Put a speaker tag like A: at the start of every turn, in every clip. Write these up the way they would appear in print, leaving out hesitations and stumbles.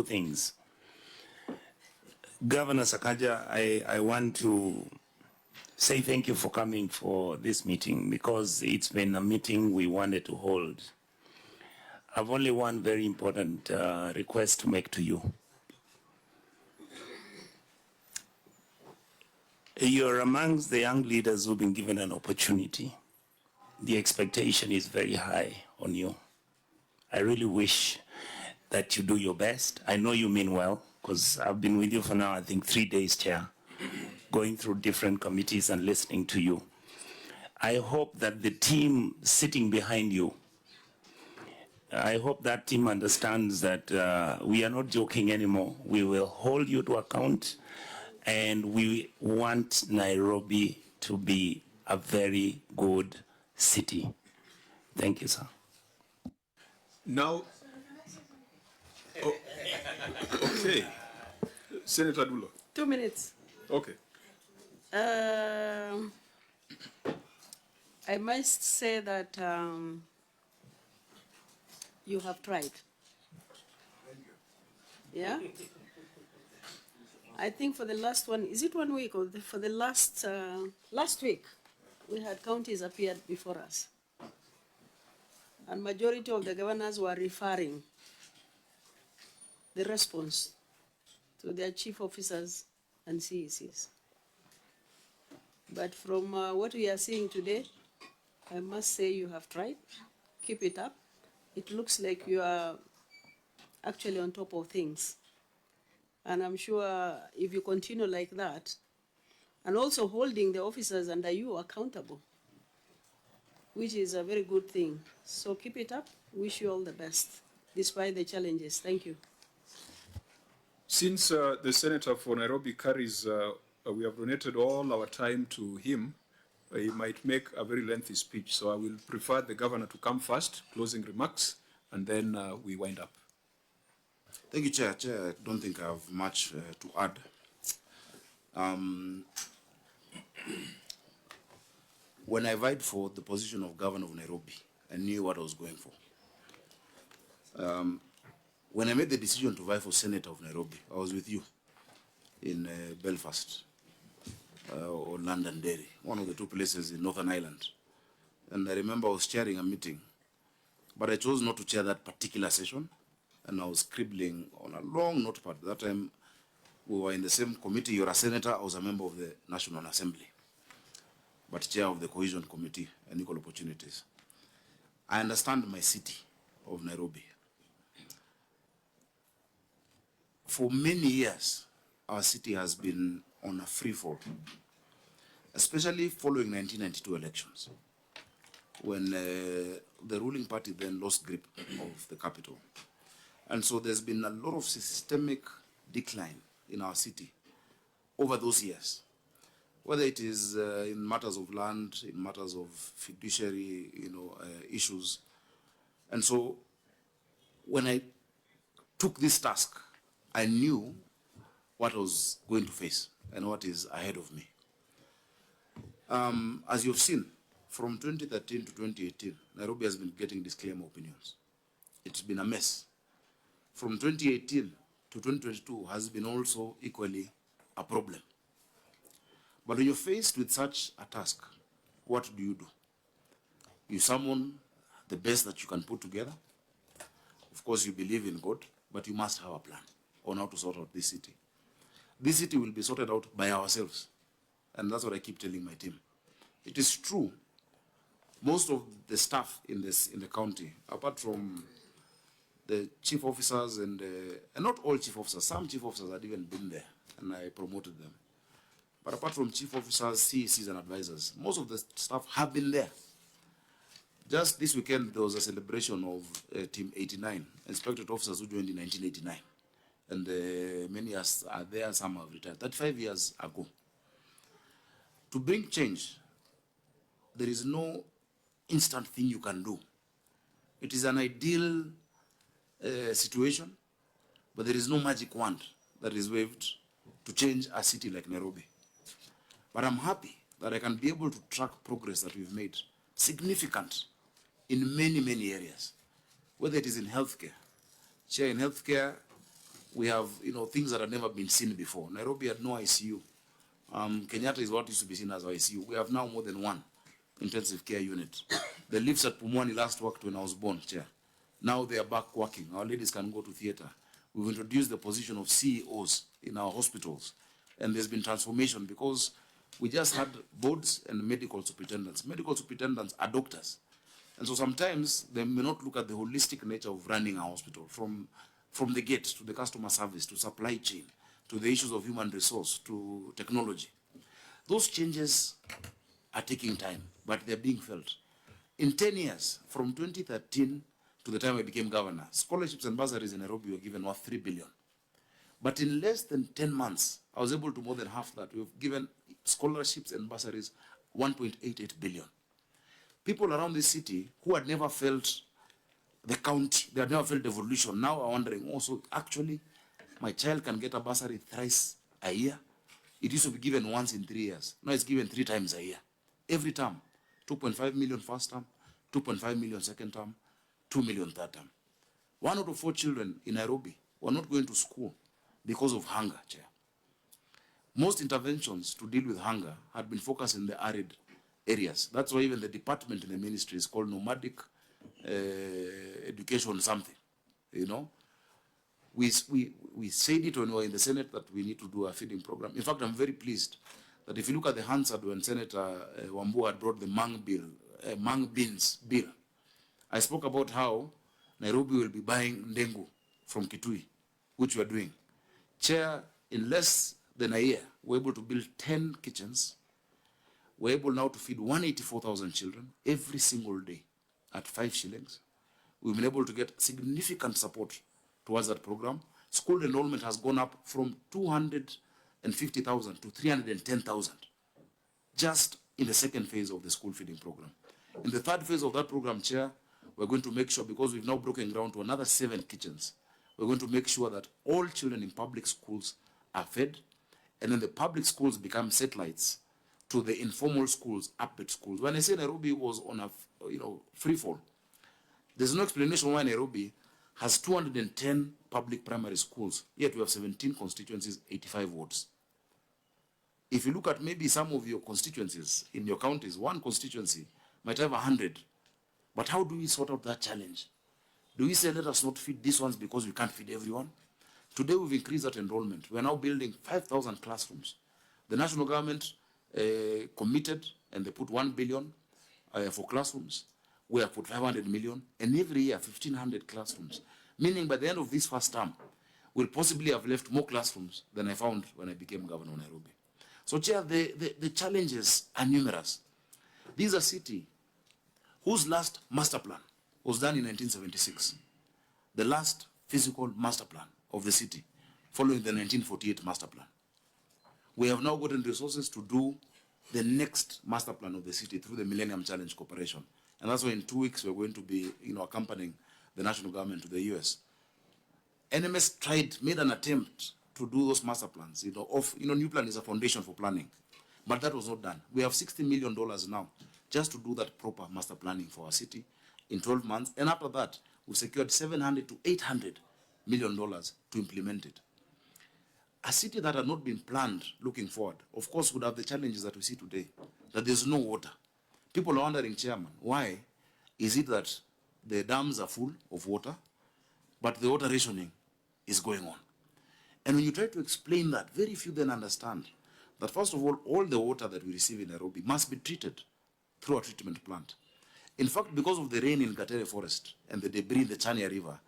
A: two things. Governor Sakaja, I want to say thank you for coming for this meeting, because it's been a meeting we wanted to hold. I've only one very important request to make to you. You're amongst the young leaders who've been given an opportunity. The expectation is very high on you. I really wish that you do your best. I know you mean well, because I've been with you for now, I think 3 days, Chair, going through different committees and listening to you. I hope that the team sitting behind you, I hope that team understands that we are not joking anymore. We will hold you to account, and we want Nairobi to be a very good city. Thank you, sir.
B: Now, okay. Senator Dulo.
C: 2 minutes.
B: Okay.
C: I must say that you have tried. Yeah? I think for the last one, is it 1 week or for the last week, we had counties appeared before us. And majority of the governors were referring the response to their chief officers and CECs. But from what we are seeing today, I must say you have tried. Keep it up. It looks like you are actually on top of things. And I'm sure if you continue like that, and also holding the officers under you accountable, which is a very good thing. So keep it up. Wish you all the best, despite the challenges. Thank you.
B: Since the Senator for Nairobi carries, we have donated all our time to him, he might make a very lengthy speech. So I will prefer the governor to come first, closing remarks, and then we wind up.
D: Thank you, Chair. Chair, I don't think I have much to add. When I vied for the position of Governor of Nairobi, I knew what I was going for. When I made the decision to vie for Senator of Nairobi, I was with you in Belfast or Londonderry, one of the two places in Northern Ireland. And I remember I was chairing a meeting, but I chose not to chair that particular session, and I was scribbling on a long notepad. That time, we were in the same committee. You're a senator, I was a member of the National Assembly, but chair of the Cohesion Committee and Equal Opportunities. I understand my city of Nairobi. For many years, our city has been on a free fall, especially following 1992 elections, when the ruling party then lost grip of the capital. And so there's been a lot of systemic decline in our city over those years, whether it is in matters of land, in matters of fiduciary, issues. And so when I took this task, I knew what I was going to face and what is ahead of me. As you've seen, from 2013 to 2018, Nairobi has been getting disclaimer opinions. It's been a mess. From 2018 to 2022 has been also equally a problem. But when you're faced with such a task, what do? You summon the best that you can put together. Of course, you believe in God, but you must have a plan on how to sort out this city. This city will be sorted out by ourselves. And that's what I keep telling my team. It is true, most of the staff in the county, apart from the chief officers and not all chief officers, some chief officers had even been there, and I promoted them. But apart from chief officers, CECs, and advisors, most of the staff have been there. Just this weekend, there was a celebration of Team 89, inspectorate officers who joined in 1989. And many are there, some have retired, 35 years ago. To bring change, there is no instant thing you can do. It is an ideal situation, but there is no magic wand that is waved to change a city like Nairobi. But I'm happy that I can be able to track progress that we've made, significant in many, many areas, whether it is in healthcare. Chair, in healthcare, we have, things that have never been seen before. Nairobi had no ICU. Kenyatta is what used to be seen as ICU. We have now more than one intensive care unit. The lifts at Pumwani last worked when I was born, Chair. Now they are back working. Our ladies can go to theater. We've introduced the position of CEOs in our hospitals. And there's been transformation because we just had boards and medical superintendents. Medical superintendents are doctors. And so sometimes they may not look at the holistic nature of running a hospital, from the gate to the customer service, to supply chain, to the issues of human resource, to technology. Those changes are taking time, but they're being felt. In 10 years, from 2013 to the time I became governor, scholarships and bursaries in Nairobi were given worth 3 billion. But in less than 10 months, I was able to more than half that. We've given scholarships and bursaries 1.88 billion. People around this city who had never felt the county, they had never felt devolution, now are wondering, also, actually, my child can get a bursary thrice a year. It used to be given once in 3 years. Now it's given 3 times a year. Every term, 2.5 million first term, 2.5 million second term, 2 million third term. 1 out of 4 children in Nairobi were not going to school because of hunger, Chair. Most interventions to deal with hunger had been focused in the arid areas. That's why even the department in the ministry is called nomadic education something, We said it when we were in the Senate that we need to do a feeding program. In fact, I'm very pleased that if you look at the Hansard when Senator Wambua had brought the Mang Beans bill, I spoke about how Nairobi will be buying ndengu from Kitui, which we are doing. Chair, in less than a year, we're able to build 10 kitchens. We're able now to feed 184,000 children every single day at 5 shillings. We've been able to get significant support towards that program. School enrollment has gone up from 250,000 to 310,000 just in the second phase of the school feeding program. In the third phase of that program, Chair, we're going to make sure, because we've now broken ground to another 7 kitchens, we're going to make sure that all children in public schools are fed, and then the public schools become satellites to the informal schools, upbeat schools. When I say Nairobi was on a free fall, there's no explanation why Nairobi has 210 public primary schools, yet we have 17 constituencies, 85 wards. If you look at maybe some of your constituencies in your counties, one constituency might have 100. But how do we sort out that challenge? Do we say, let us not feed these ones because we can't feed everyone? Today we've increased that enrollment. We're now building 5,000 classrooms. The national government committed, and they put 1 billion for classrooms. We have put 500 million, and every year 1,500 classrooms. Meaning by the end of this first term, we'll possibly have left more classrooms than I found when I became governor of Nairobi. So, Chair, the challenges are numerous. This is a city whose last master plan was done in 1976. The last physical master plan of the city, following the 1948 master plan. We have now gotten resources to do the next master plan of the city through the Millennium Challenge Corporation. And that's why in 2 weeks we're going to be, accompanying the national government to the US. NMS made an attempt to do those master plans. New plan is a foundation for planning. But that was not done. We have $60 million now just to do that proper master planning for our city in 12 months. And after that, we've secured $700 to $800 million to implement it. A city that had not been planned looking forward, of course, would have the challenges that we see today, that there's no water. People are wondering, Chairman, why is it that the dams are full of water, but the water rationing is going on? And when you try to explain that, very few then understand that, first of all the water that we receive in Nairobi must be treated through a treatment plant. In fact, because of the rain in Gatere Forest and the debris in the Chania River,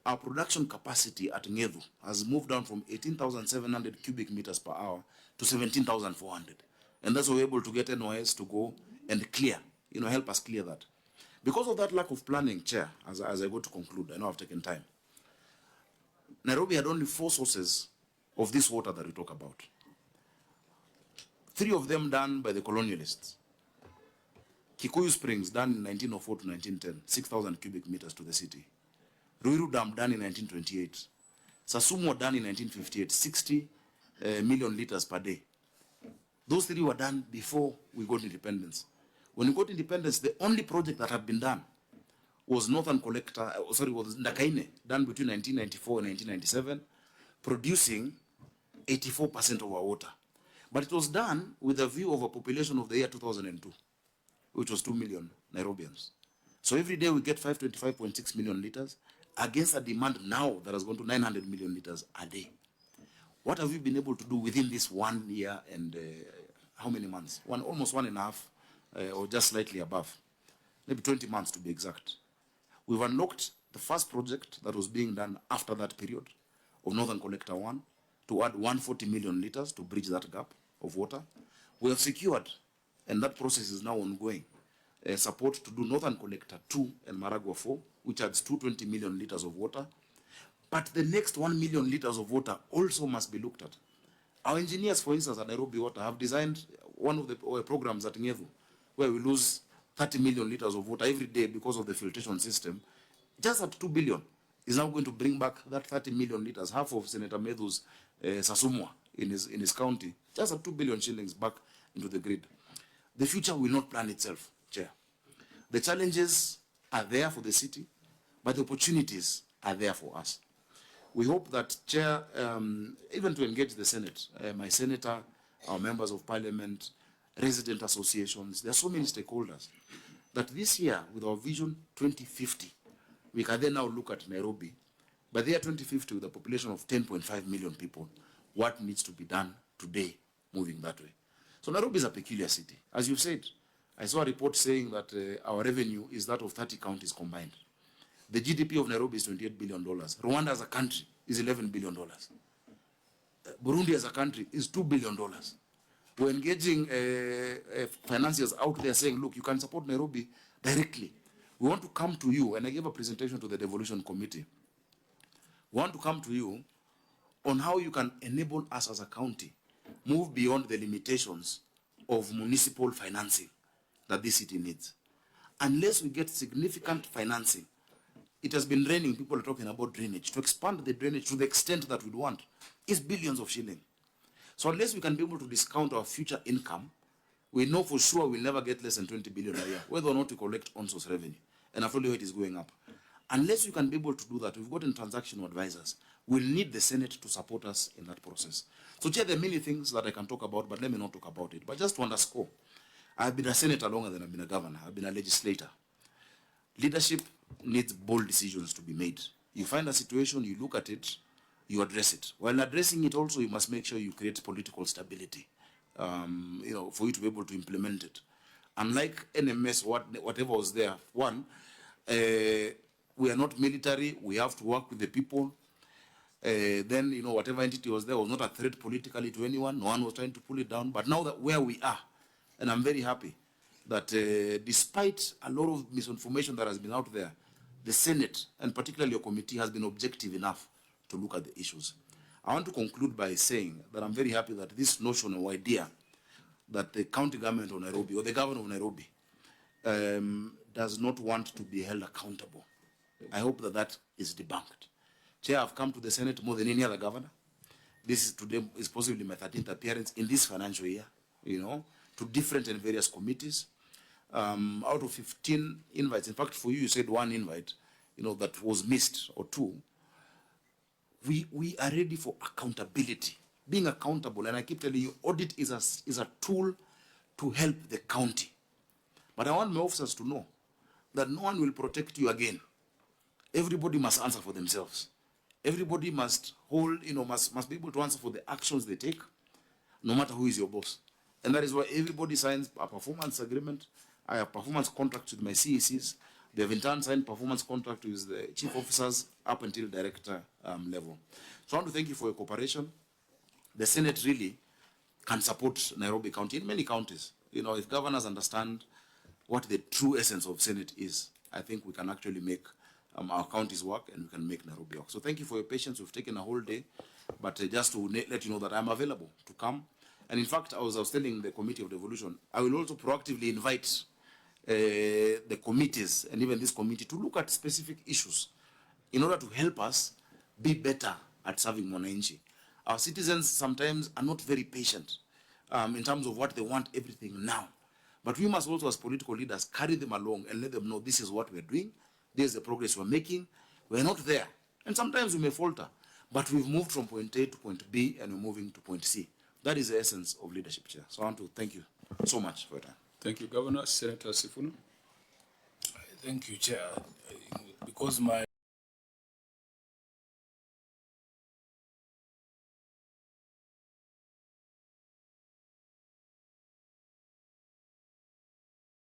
D: our production capacity at Ngedu has moved down from 18,700 cubic meters per hour to 17,400. And that's why we're able to get NOS to go and clear, help us clear that. Because of that lack of planning, Chair, as I go to conclude, I know I've taken time, Nairobi had only 4 sources of this water that we talk about. 3 of them done by the colonialists. Kikuyu Springs, done in 1904 to 1910, 6,000 cubic meters to the city. Ruiru Dam, done in 1928. Sasumo, done in 1958, 60 million liters per day. Those 3 were done before we got independence. When we got independence, the only project that had been done was was Ndakaine, done between 1994 and 1997, producing 84% of our water. But it was done with a view of a population of the year 2002, which was 2 million Nairobians. So every day we get 525.6 million liters against a demand now that has gone to 900 million liters a day. What have we been able to do within this 1 year and how many months? Almost 1.5 or just slightly above, maybe 20 months to be exact. We've unlocked the first project that was being done after that period of Northern Collector 1 to add 140 million liters to bridge that gap of water. We have secured, and that process is now ongoing, support to do Northern Collector 2 and Maragua 4, which adds 220 million liters of water. But the next 1 million liters of water also must be looked at. Our engineers, for instance, at Nairobi Water have designed one of the programs at Ngevu, where we lose 30 million liters of water every day because of the filtration system. Just at 2 billion is now going to bring back that 30 million liters, half of Senator Medhu's Sasumwa in his county, just at 2 billion shillings back into the grid. The future will not plan itself, Chair. The challenges are there for the city, but the opportunities are there for us. We hope that, Chair, even to engage the Senate, my senator, our members of parliament, resident associations, there are so many stakeholders, that this year, with our vision 2050, we can then now look at Nairobi. By the year 2050, with a population of 10.5 million people, what needs to be done today, moving that way? So Nairobi is a peculiar city. As you've said, I saw a report saying that our revenue is that of 30 counties combined. The GDP of Nairobi is $28 billion. Rwanda as a country is $11 billion. Burundi as a country is $2 billion. We're engaging financiers out there saying, look, you can support Nairobi directly. We want to come to you, and I gave a presentation to the devolution committee. We want to come to you on how you can enable us as a county move beyond the limitations of municipal financing that this city needs. Unless we get significant financing, it has been raining, people are talking about drainage. To expand the drainage to the extent that we'd want is billions of shillings. So unless we can be able to discount our future income, we know for sure we'll never get less than 20 billion a year, whether or not we collect on-source revenue. And I've told you it is going up. Unless we can be able to do that, we've gotten transactional advisors. We'll need the Senate to support us in that process. So, Chair, there are many things that I can talk about, but let me not talk about it. But just to underscore, I've been a senator longer than I've been a governor. I've been a legislator. Leadership needs bold decisions to be made. You find a situation, you look at it, you address it. While addressing it also, you must make sure you create political stability, for you to be able to implement it. Unlike NMS, whatever was there, one, we are not military, we have to work with the people. Then, whatever entity was there was not a threat politically to anyone, no one was trying to pull it down. But now that where we are, and I'm very happy that despite a lot of misinformation that has been out there, the Senate, and particularly your committee, has been objective enough to look at the issues. I want to conclude by saying that I'm very happy that this notion or idea that the county government of Nairobi or the governor of Nairobi does not want to be held accountable. I hope that that is debunked. Chair, I've come to the Senate more than any other governor. This is today is possibly my 13th appearance in this financial year, to different and various committees. Out of 15 invites, in fact, for you, you said one invite, that was missed, or two. We are ready for accountability, being accountable. And I keep telling you, audit is a tool to help the county. But I want my officers to know that no one will protect you again. Everybody must answer for themselves. Everybody must must be able to answer for the actions they take, no matter who is your boss. And that is why everybody signs a performance agreement. I have performance contracts with my CECs. They have in turn signed performance contract with the chief officers up until director level. So I want to thank you for your cooperation. The Senate really can support Nairobi County in many counties. If governors understand what the true essence of Senate is, I think we can actually make our counties work, and we can make Nairobi work. So thank you for your patience. We've taken a whole day, but just to let you know that I'm available to come. And in fact, I was telling the Committee of Devolution, I will also proactively invite the committees and even this committee to look at specific issues in order to help us be better at serving Mwananchi. Our citizens sometimes are not very patient in terms of what they want everything now. But we must also, as political leaders, carry them along and let them know this is what we're doing, this is the progress we're making. We're not there. And sometimes we may falter. But we've moved from point A to point B, and we're moving to point C. That is the essence of leadership, Chair. So I want to thank you so much for your time.
B: Thank you, Governor. Senator Sifuna.
E: Thank you, Chair. Because my